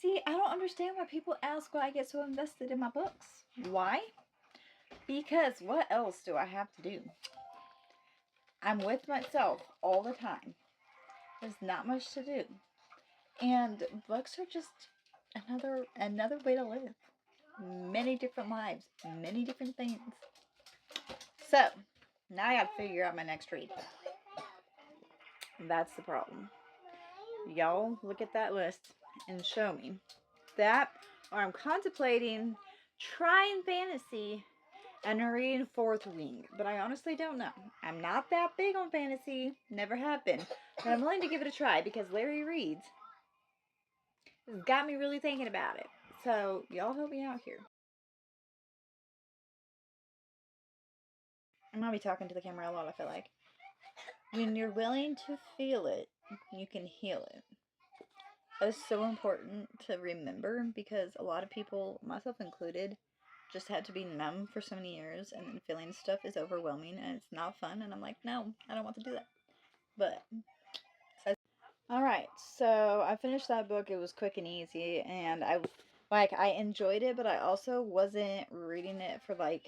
See, I don't understand why people ask why I get so invested in my books. Why? Because what else do I have to do? I'm with myself all the time. There's not much to do. And books are just another way to live. Many different lives, many different things. So, now I gotta figure out my next read. That's the problem. Y'all look at that list and show me. That, or I'm contemplating trying fantasy and reading Fourth Wing. But I honestly don't know. I'm not that big on fantasy. Never have been. But I'm willing to give it a try because Larry reads. It's got me really thinking about it. So, y'all help me out here. I'm gonna be talking to the camera a lot, I feel like. When you're willing to feel it, you can heal it. That's so important to remember because a lot of people, myself included, just had to be numb for so many years, and then feeling stuff is overwhelming and it's not fun. And I'm like, no, I don't want to do that. But all right, so I finished that book. It was quick and easy, and I enjoyed it, but I also wasn't reading it for like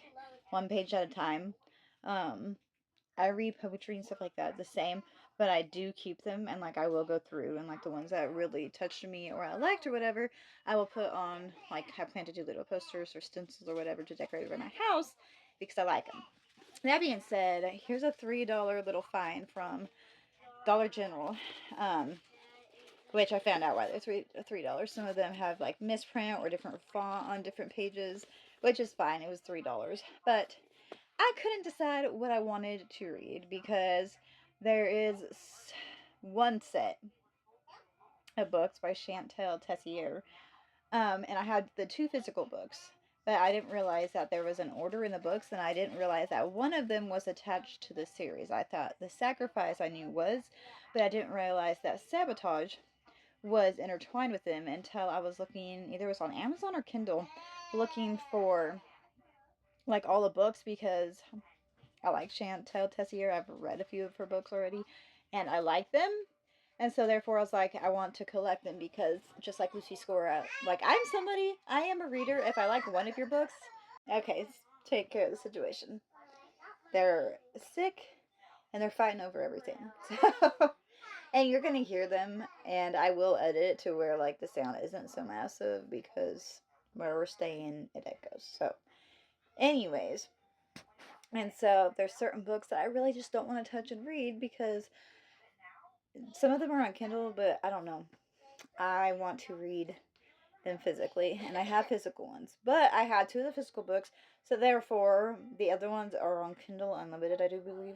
one page at a time. I read poetry and stuff like that the same, but I do keep them, and like I will go through and like the ones that really touched me or I liked or whatever, I will put on, like I plan to do little posters or stencils or whatever to decorate around my house because I like them. That being said, here's a $3 little find from Dollar General, which I found out why they're $3. Some of them have like misprint or different font on different pages, which is fine. It was $3, but I couldn't decide what I wanted to read because there is one set of books by Chantal Tessier, and I had the two physical books, but I didn't realize that there was an order in the books, and I didn't realize that one of them was attached to the series. I thought The Sacrifice I knew was, but I didn't realize that Sabotage was intertwined with them until I was looking, either it was on Amazon or Kindle, looking for like all the books because I like Chantal Tessier. I've read a few of her books already, and I like them. And so therefore I was like, I want to collect them because just like Lucy Score, like I am a reader. If I like one of your books, okay, let's take care of the situation. They're sick and they're fighting over everything. So, and you're going to hear them, and I will edit it to where like the sound isn't so massive because where we're staying, it echoes. So anyways, and so there's certain books that I really just don't want to touch and read because some of them are on Kindle, but I don't know. I want to read them physically, and I have physical ones. But I had two of the physical books, so therefore the other ones are on Kindle Unlimited, I do believe.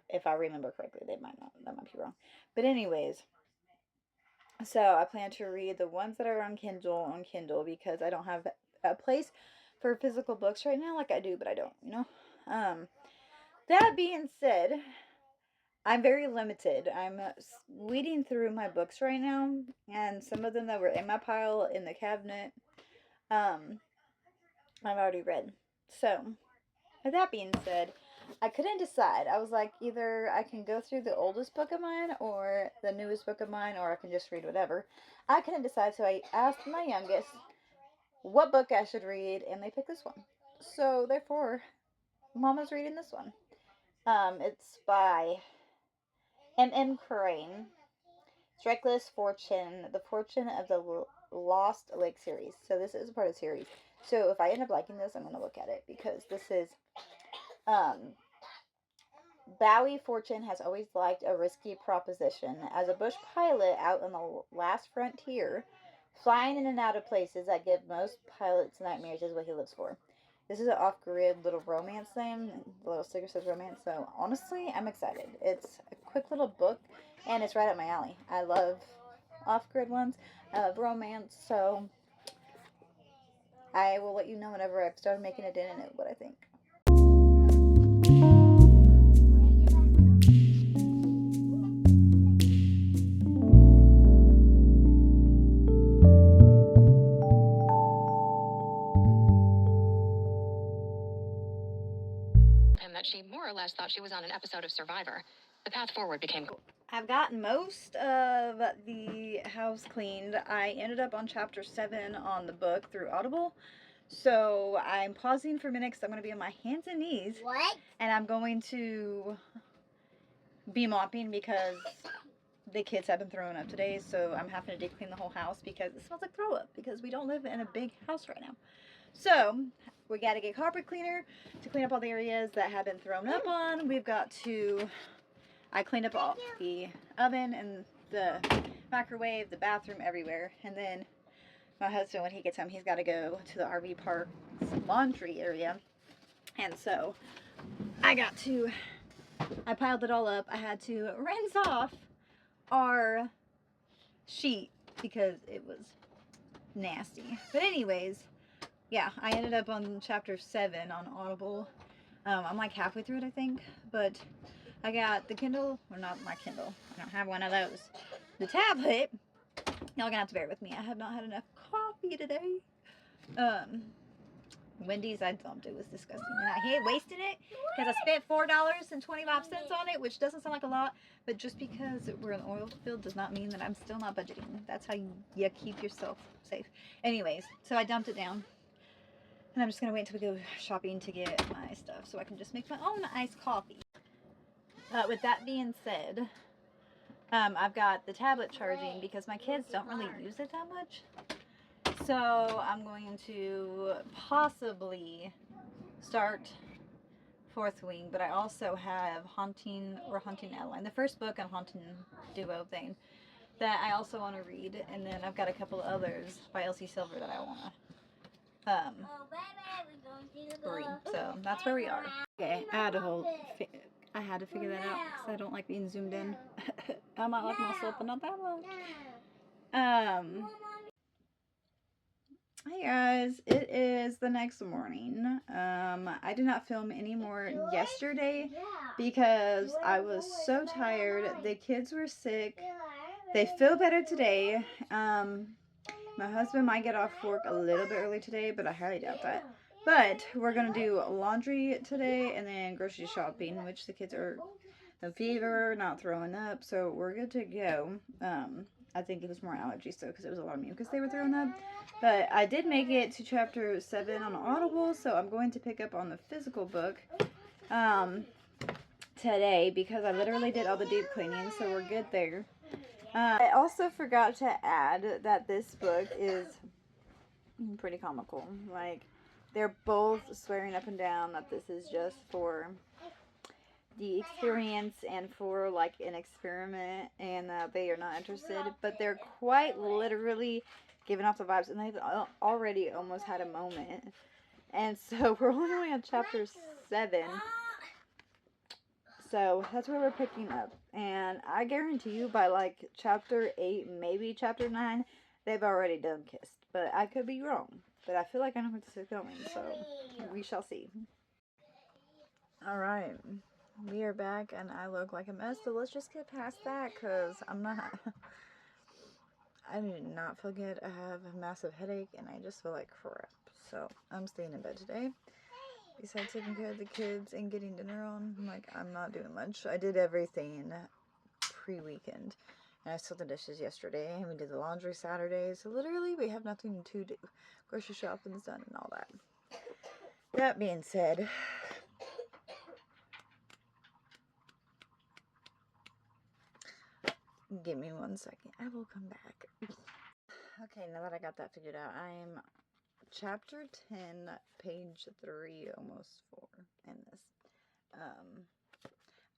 If I remember correctly, they might not. That might be wrong. But anyways, so I plan to read the ones that are on Kindle because I don't have a place for physical books right now, like I do, but I don't, you know. That being said, I'm very limited. I'm weeding through my books right now, and some of them that were in my pile in the cabinet, I've already read. So, with that being said, I couldn't decide. I was like, either I can go through the oldest book of mine or the newest book of mine, or I can just read whatever. I couldn't decide, so I asked my youngest what book I should read, and they picked this one. So, therefore, Mama's reading this one. It's by M.M. Crane. Reckless Fortune, The Fortune of the Lost Lake series. So this is a part of the series. So if I end up liking this, I'm going to look at it because this is, Bowie Fortune has always liked a risky proposition. As a bush pilot out on the last frontier, flying in and out of places that give most pilots nightmares is what he lives for. This is an off-grid little romance thing. The little sticker says romance. So honestly, I'm excited. It's a quick little book, and it's right up my alley. I love off-grid ones. I love romance. So I will let you know whenever I've started making a dent in it what I think. That she more or less thought she was on an episode of Survivor. The path forward became I've gotten most of the house cleaned. I ended up on chapter 7 on the book through Audible. So I'm pausing for a minute because I'm going to be on my hands and knees. What? And I'm going to be mopping because the kids have been throwing up today. So I'm having to deep clean the whole house because it smells like throw up because we don't live in a big house right now. So we got to get carpet cleaner to clean up all the areas that have been thrown up on. We've got to... I cleaned up all the oven and the microwave, the bathroom, everywhere. And then my husband, when he gets home, he's got to go to the RV park's laundry area. And so I piled it all up. I had to rinse off our sheet because it was nasty. But anyways, yeah, I ended up on chapter 7 on Audible. I'm like halfway through it, I think. But I got the Kindle, or not my Kindle, I don't have one of those. The tablet, y'all gonna have to bear with me. I have not had enough coffee today. Wendy's I dumped, it was disgusting. And I hate wasting it because I spent $4.25 on it, which doesn't sound like a lot, but just because we're in the oil field does not mean that I'm still not budgeting. That's how you keep yourself safe. Anyways, so I dumped it down. And I'm just gonna wait until we go shopping to get my stuff so I can just make my own iced coffee. With that being said, I've got the tablet charging because my kids don't really use it that much. So I'm going to possibly start Fourth Wing, but I also have Haunting Adeline, the first book on Haunting Duo thing that I also want to read, and then I've got a couple others by Elsie Silver that I want to read. So that's where we are. Okay, I had to figure that out because I don't like being zoomed in. I might like myself, but not that much. Hey guys, it is the next morning. I did not film any more yesterday because I was so tired. The kids were sick. They feel better today. My husband might get off work a little bit early today, but I highly doubt that. But we're going to do laundry today and then grocery shopping, which the kids are no fever, not throwing up, so we're good to go. I think it was more allergies though because it was a lot of mucus they were throwing up. But I did make it to chapter 7 on Audible, so I'm going to pick up on the physical book today because I literally did all the deep cleaning, so we're good there. I also forgot to add that this book is pretty comical. Like, they're both swearing up and down that this is just for the experience and for like an experiment, and that they are not interested, but they're quite literally giving off the vibes, and they've already almost had a moment. And so we're only on chapter 7, so that's where we're picking up, and I guarantee you by like chapter 8, maybe chapter 9, they've already done kissed, but I could be wrong. But I feel like I know where this is going, so we shall see. Alright, we are back, and I look like a mess, so let's just get past that, because I'm not... I do not feel good. I have a massive headache, and I just feel like crap. So, I'm staying in bed today. Besides taking care of the kids and getting dinner on, I'm not doing much. I did everything pre-weekend. And I sold the dishes yesterday, and we did the laundry Saturday. So, literally, we have nothing to do. Grocery shopping's done and all that. That being said... Give me 1 second. I will come back. Okay, now that I got that figured out, I'm chapter 10, page 3, almost 4 in this.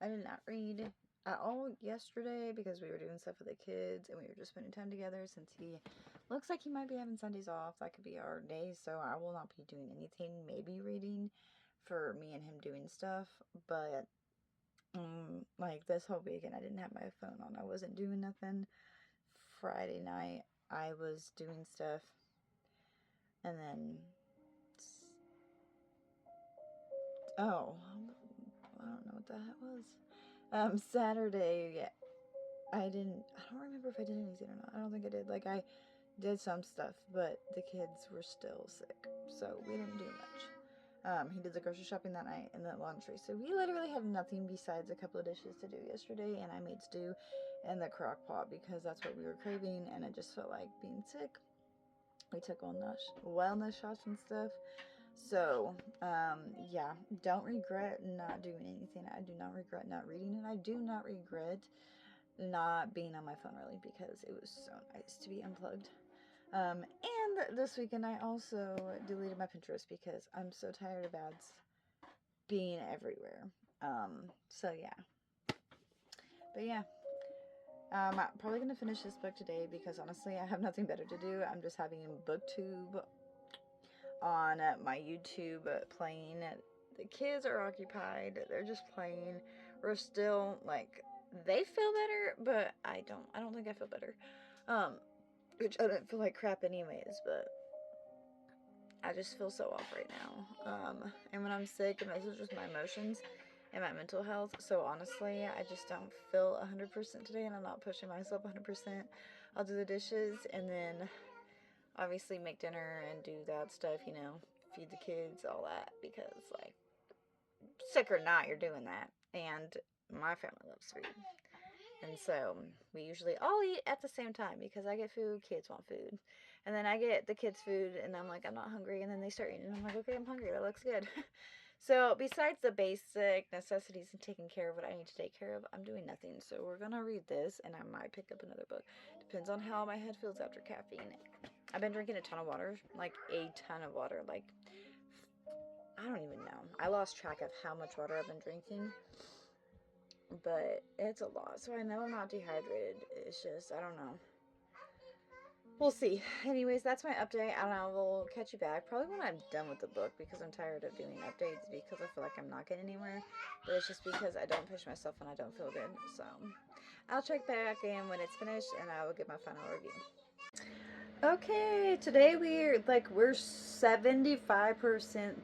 I did not read at all yesterday because we were doing stuff with the kids and we were just spending time together. Since he looks like he might be having Sundays off, that could be our day, so I will not be doing anything, maybe reading for me and him doing stuff, but like this whole weekend I didn't have my phone on. I wasn't doing nothing. Friday night I was doing stuff, and then I don't know what that was. Saturday I don't remember if I did anything or not. I don't think I did. Like, I did some stuff, but the kids were still sick, so we didn't do much. He did the grocery shopping that night and the laundry. So we literally have nothing besides a couple of dishes to do yesterday. And I made stew in the crock pot because that's what we were craving. And it just felt like being sick. We took on wellness shots and stuff. So, yeah, don't regret not doing anything. I do not regret not reading, and I do not regret not being on my phone really, because it was so nice to be unplugged. And this weekend I also deleted my Pinterest because I'm so tired of ads being everywhere. So yeah. But yeah. I'm probably going to finish this book today because honestly I have nothing better to do. I'm just having booktube on my YouTube playing. The kids are occupied. They're just playing. We're still like, they feel better, but I don't think I feel better. Which I don't feel like crap anyways, but I just feel so off right now. And when I'm sick, it messes with my emotions and my mental health. So honestly, I just don't feel 100% today, and I'm not pushing myself 100%. I'll do the dishes and then obviously make dinner and do that stuff, feed the kids, all that, because like, sick or not, you're doing that. And my family loves food. And so we usually all eat at the same time because I get food, kids want food. And then I get the kids food and I'm like, I'm not hungry. And then they start eating and I'm like, okay, I'm hungry. That looks good. So besides the basic necessities and taking care of what I need to take care of, I'm doing nothing. So we're going to read this and I might pick up another book. Depends on how my head feels after caffeine. I've been drinking a ton of water, like a ton of water. Like, I don't even know. I lost track of how much water I've been drinking. But it's a lot. So I know I'm not dehydrated. It's just, I don't know. We'll see. Anyways, that's my update. And I will catch you back probably when I'm done with the book because I'm tired of doing updates because I feel like I'm not getting anywhere. But it's just because I don't push myself and I don't feel good. So I'll check back in when it's finished and I will give my final review. Okay, today we're 75%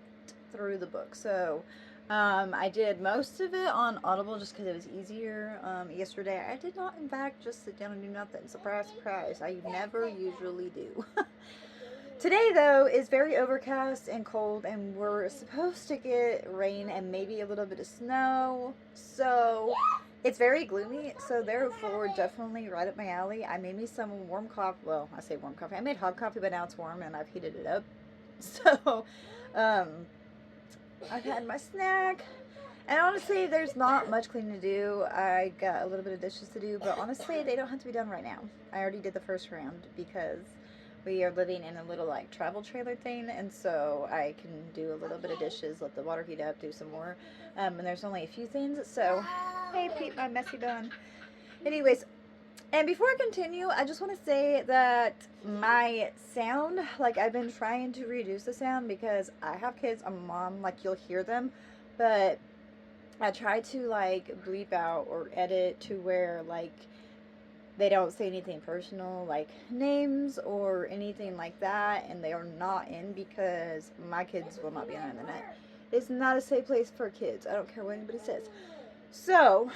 through the book. So I did most of it on Audible just because it was easier. Yesterday I did not in fact just sit down and do nothing. Surprise, surprise. I never usually do. Today though is very overcast and cold and we're supposed to get rain and maybe a little bit of snow. So it's very gloomy, so therefore definitely right up my alley. I made me some warm coffee. Well, I say warm coffee. I made hot coffee, but now it's warm and I've heated it up. So, I've had my snack. And honestly, there's not much cleaning to do. I got a little bit of dishes to do, but honestly, they don't have to be done right now. I already did the first round because we are living in a little like travel trailer thing, and so I can do a little bit of dishes, let the water heat up, do some more. And there's only a few things, so hey Pete, my messy bun. Anyways, and before I continue, I just want to say that my sound, like I've been trying to reduce the sound because I have kids, I'm a mom, like you'll hear them, but I try to like bleep out or edit to where like they don't say anything personal like names or anything like that, and they are not in because my kids will not be on the internet. It's not a safe place for kids. I don't care what anybody says. So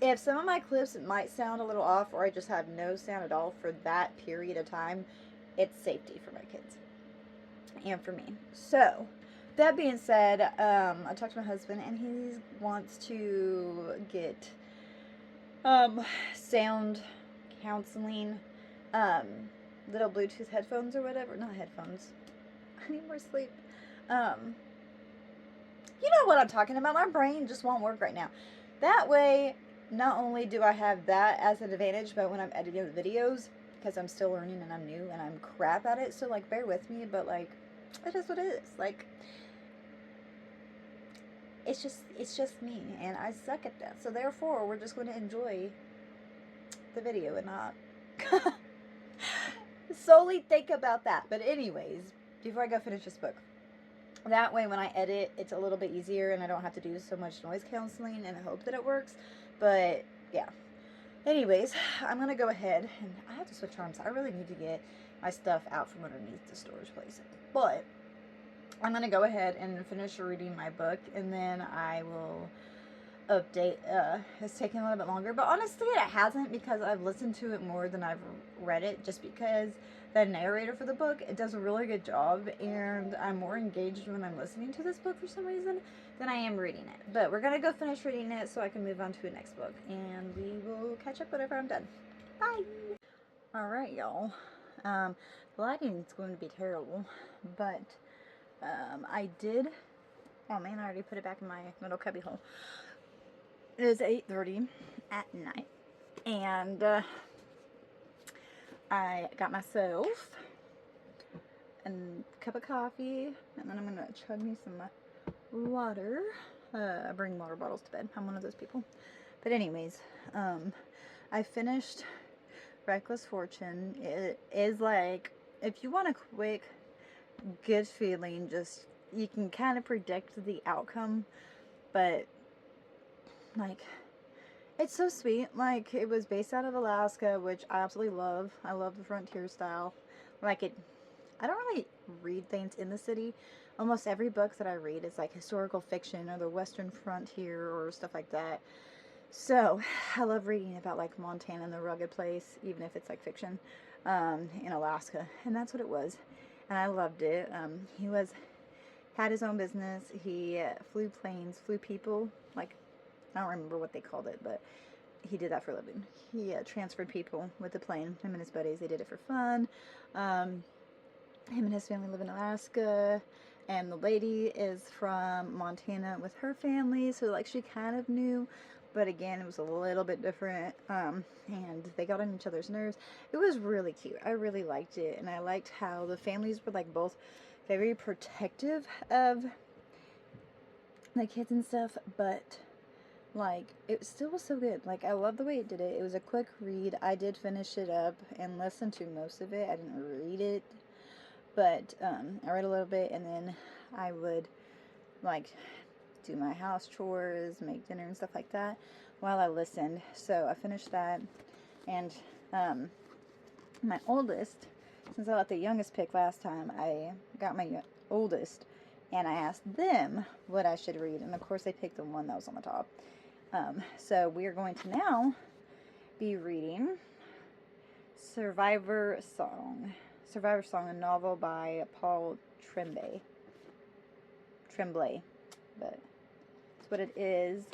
if some of my clips might sound a little off or I just have no sound at all for that period of time, it's safety for my kids and for me. So that being said, I talked to my husband and he wants to get sound counseling, little Bluetooth headphones or whatever. Not headphones. I need more sleep. You know what I'm talking about. My brain just won't work right now. That way, not only do I have that as an advantage, but when I'm editing the videos, because I'm still learning and I'm new and I'm crap at it, so like bear with me, but like it is what it is. Like it's just me and I suck at that. So therefore we're just going to enjoy the video and not solely think about that. But anyways, before I go finish this book, that way when I edit it's a little bit easier and I don't have to do so much noise canceling, and I hope that it works. But yeah, anyways, I'm gonna go ahead and I have to switch arms. I really need to get my stuff out from underneath the storage place, but I'm gonna go ahead and finish reading my book and then I will update has taken a little bit longer, but honestly it hasn't, because I've listened to it more than I've read it, just because the narrator for the book, it does a really good job, and I'm more engaged when I'm listening to this book for some reason than I am reading it. But we're gonna go finish reading it so I can move on to the next book, and we will catch up whenever I'm done. Bye! Alright, y'all. The lighting is going to be terrible, but I did... Oh man, I already put it back in my little cubby hole. It is 8:30 at night, and I got myself a cup of coffee, and then I'm gonna chug me some water. I bring water bottles to bed. I'm one of those people. But anyways, I finished Reckless Fortune. It is like, if you want a quick, good feeling, just, you can kind of predict the outcome, but like, it's so sweet. Like, it was based out of Alaska, which I absolutely love. I love the frontier style. Like, I don't really read things in the city. Almost every book that I read is like historical fiction or the western frontier or stuff like that. So I love reading about like Montana and the rugged place, even if it's like fiction, in Alaska. And that's what it was. And I loved it. He had his own business. He flew planes, flew people. Like, I don't remember what they called it, but he did that for a living. He transferred people with the plane. Him and his buddies, they did it for fun. Him and his family live in Alaska, and the lady is from Montana with her family, so like she kind of knew, but again, it was a little bit different, and they got on each other's nerves. It was really cute. I really liked it, and I liked how the families were like both very protective of the kids and stuff, but like, it still was so good. Like, I love the way it did it. It was a quick read. I did finish it up and listen to most of it. I didn't read it, but I read a little bit, and then I would like do my house chores, make dinner and stuff like that while I listened. So I finished that, and my oldest, since I let the youngest pick last time, I got my oldest, and I asked them what I should read, and of course they picked the one that was on the top. So we are going to now be reading Survivor Song, a novel by Paul Tremblay, but that's what it is.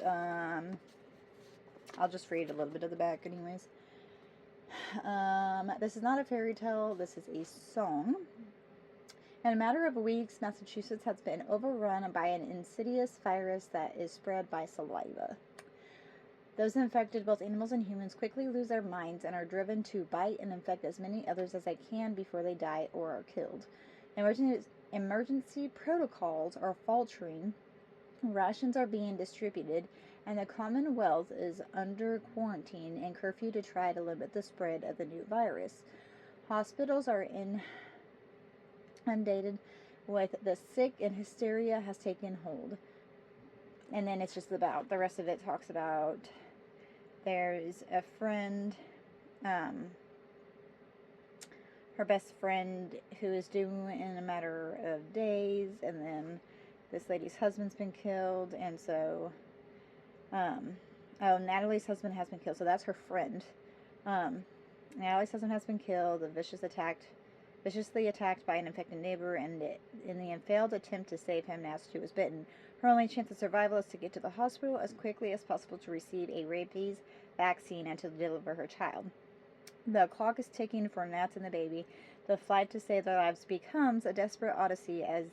I'll just read a little bit of the back anyways. This is not a fairy tale, this is a song. In a matter of weeks, Massachusetts has been overrun by an insidious virus that is spread by saliva. Those infected, both animals and humans, quickly lose their minds and are driven to bite and infect as many others as they can before they die or are killed. Emergency protocols are faltering, rations are being distributed, and the Commonwealth is under quarantine and curfew to try to limit the spread of the new virus. Hospitals are inundated with the sick, and hysteria has taken hold. And then it's just about, the rest of it talks about, there's a friend, her best friend, who is due in a matter of days, and then this lady's husband's been killed, and so, Natalie's husband has been killed, so that's her friend. Natalie's husband has been killed, viciously attacked by an infected neighbor, and in the failed attempt to save him, now she was bitten. Her only chance of survival is to get to the hospital as quickly as possible to receive a rabies vaccine and to deliver her child. The clock is ticking for Nat and the baby. The fight to save their lives becomes a desperate odyssey as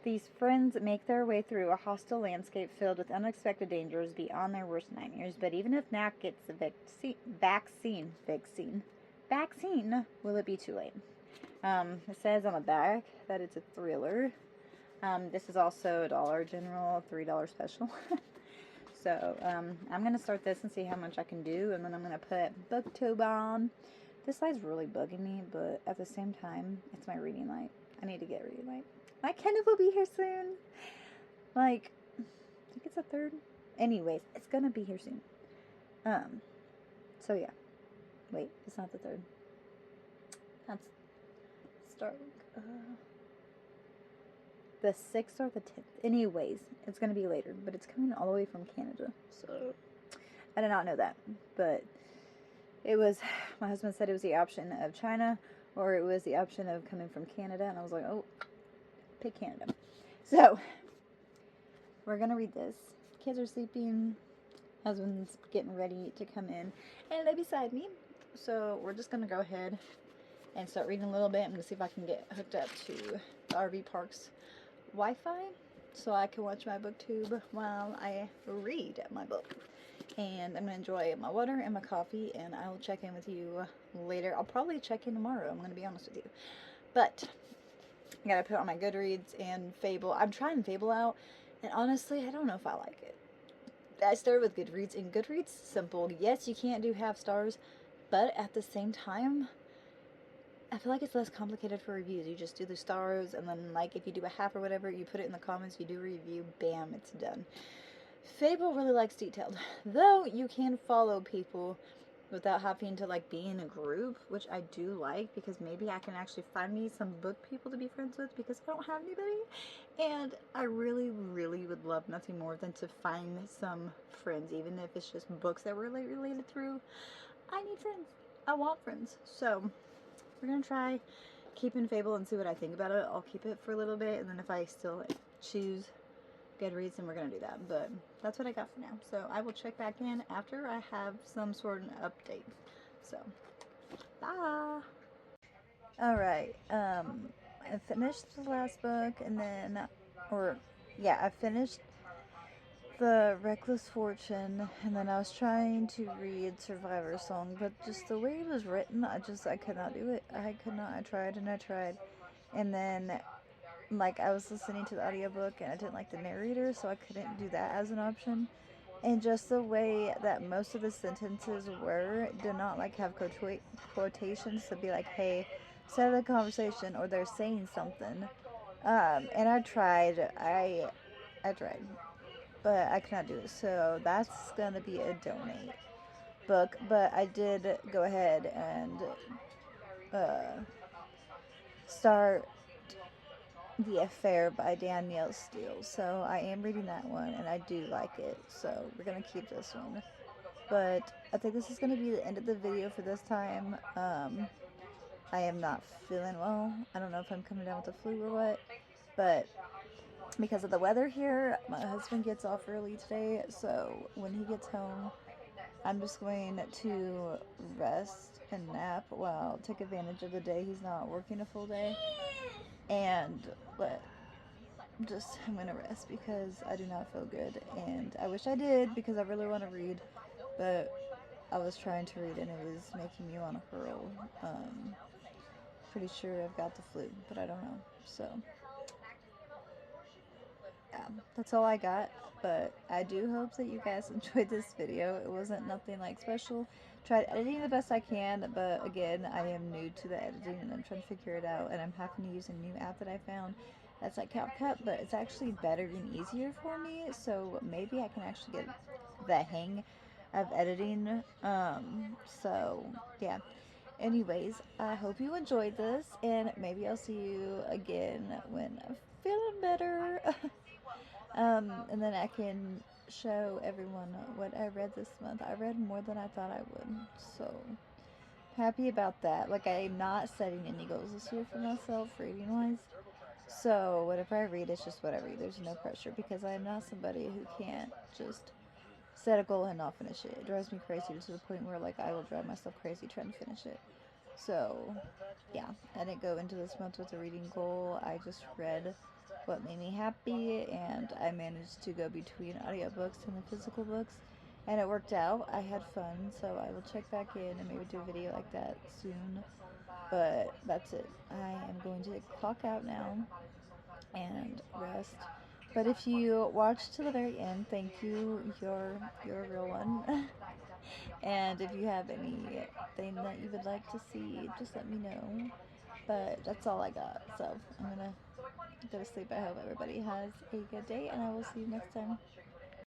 these friends make their way through a hostile landscape filled with unexpected dangers beyond their worst nightmares. But even if Nat gets the vaccine, will it be too late? It says on the back that it's a thriller. This is also a Dollar General $3 special. So, I'm going to start this and see how much I can do, and then I'm going to put BookTube on. This light's really bugging me, but at the same time, it's my reading light. I need to get a reading light. My Kindle will be here soon. Like, I think it's the 3rd. Anyways, it's going to be here soon. So yeah. Wait, it's not the 3rd. That's start. the 6th or the 10th. Anyways, it's going to be later, but it's coming all the way from Canada. So I did not know that, but it was, my husband said it was the option of China or it was the option of coming from Canada, and I was like, oh, pick Canada. So we're going to read this. Kids are sleeping. Husband's getting ready to come in and lay beside me. So we're just going to go ahead and start reading a little bit. I'm going to see if I can get hooked up to the RV Park's Wi-Fi so I can watch my booktube while I read my book. And I'm going to enjoy my water and my coffee, and I will check in with you later. I'll probably check in tomorrow, I'm going to be honest with you. But I got to put on my Goodreads and Fable. I'm trying Fable out, and honestly, I don't know if I like it. I started with Goodreads, and Goodreads simple. Yes, you can't do half stars, but at the same time, I feel like it's less complicated for reviews. You just do the stars, and then, like, if you do a half or whatever, you put it in the comments, you do a review, bam, it's done. Fable really likes detailed, though you can follow people without having to, like, be in a group, which I do like, because maybe I can actually find me some book people to be friends with, because I don't have anybody, and I really, really would love nothing more than to find some friends, even if it's just books that we're related through. I need friends. I want friends. So we're gonna try keeping Fable and see what I think about it. I'll keep it for a little bit, and then if I still choose Goodreads, and we're gonna do that. But that's what I got for now. So I will check back in after I have some sort of update. So bye. Alright, I finished the last book, and then, I finished the Reckless Fortune, and then I was trying to read Survivor Song, but just the way it was written, I could not do it. I could not. I tried and I tried, and then, like, I was listening to the audiobook, and I didn't like the narrator, so I couldn't do that as an option. And just the way that most of the sentences did not, like, have quotations to be like, hey, set the conversation, or they're saying something. And I tried, but I cannot do it. So that's gonna be a donate book. But I did go ahead and start The Affair by Danielle Steele. So I am reading that one, and I do like it. So we're gonna keep this one. But I think this is gonna be the end of the video for this time. I am not feeling well. I don't know if I'm coming down with the flu or what, but because of the weather here, my husband gets off early today, so when he gets home, I'm just going to rest and nap while take advantage of the day he's not working a full day, and I'm gonna rest because I do not feel good, and I wish I did because I really want to read, but I was trying to read and it was making me want to hurl. Pretty sure I've got the flu, but I don't know, so yeah, that's all I got. But I do hope that you guys enjoyed this video. It wasn't nothing like special. Tried editing the best I can, but again, I am new to the editing and I'm trying to figure it out, and I'm having to use a new app that I found that's like CapCut, but it's actually better and easier for me, so maybe I can actually get the hang of editing. So yeah, anyways, I hope you enjoyed this, and maybe I'll see you again when I'm feeling better. And then I can show everyone what I read this month. I read more than I thought I would, so happy about that. Like, I'm not setting any goals this year for myself, reading wise. So whatever I read, it's just what I read. There's no pressure because I'm not somebody who can't just set a goal and not finish it. It drives me crazy to the point where, like, I will drive myself crazy trying to finish it. So yeah, I didn't go into this month with a reading goal. I just read what made me happy, and I managed to go between audiobooks and the physical books, and it worked out. I had fun, so I will check back in and maybe do a video like that soon. But that's it. I am going to clock out now and rest. But if you watched to the very end, thank you. You're a real one. And if you have anything that you would like to see, just let me know. But that's all I got. So I'm gonna go to sleep. I hope everybody has a good day, and I will see you next time.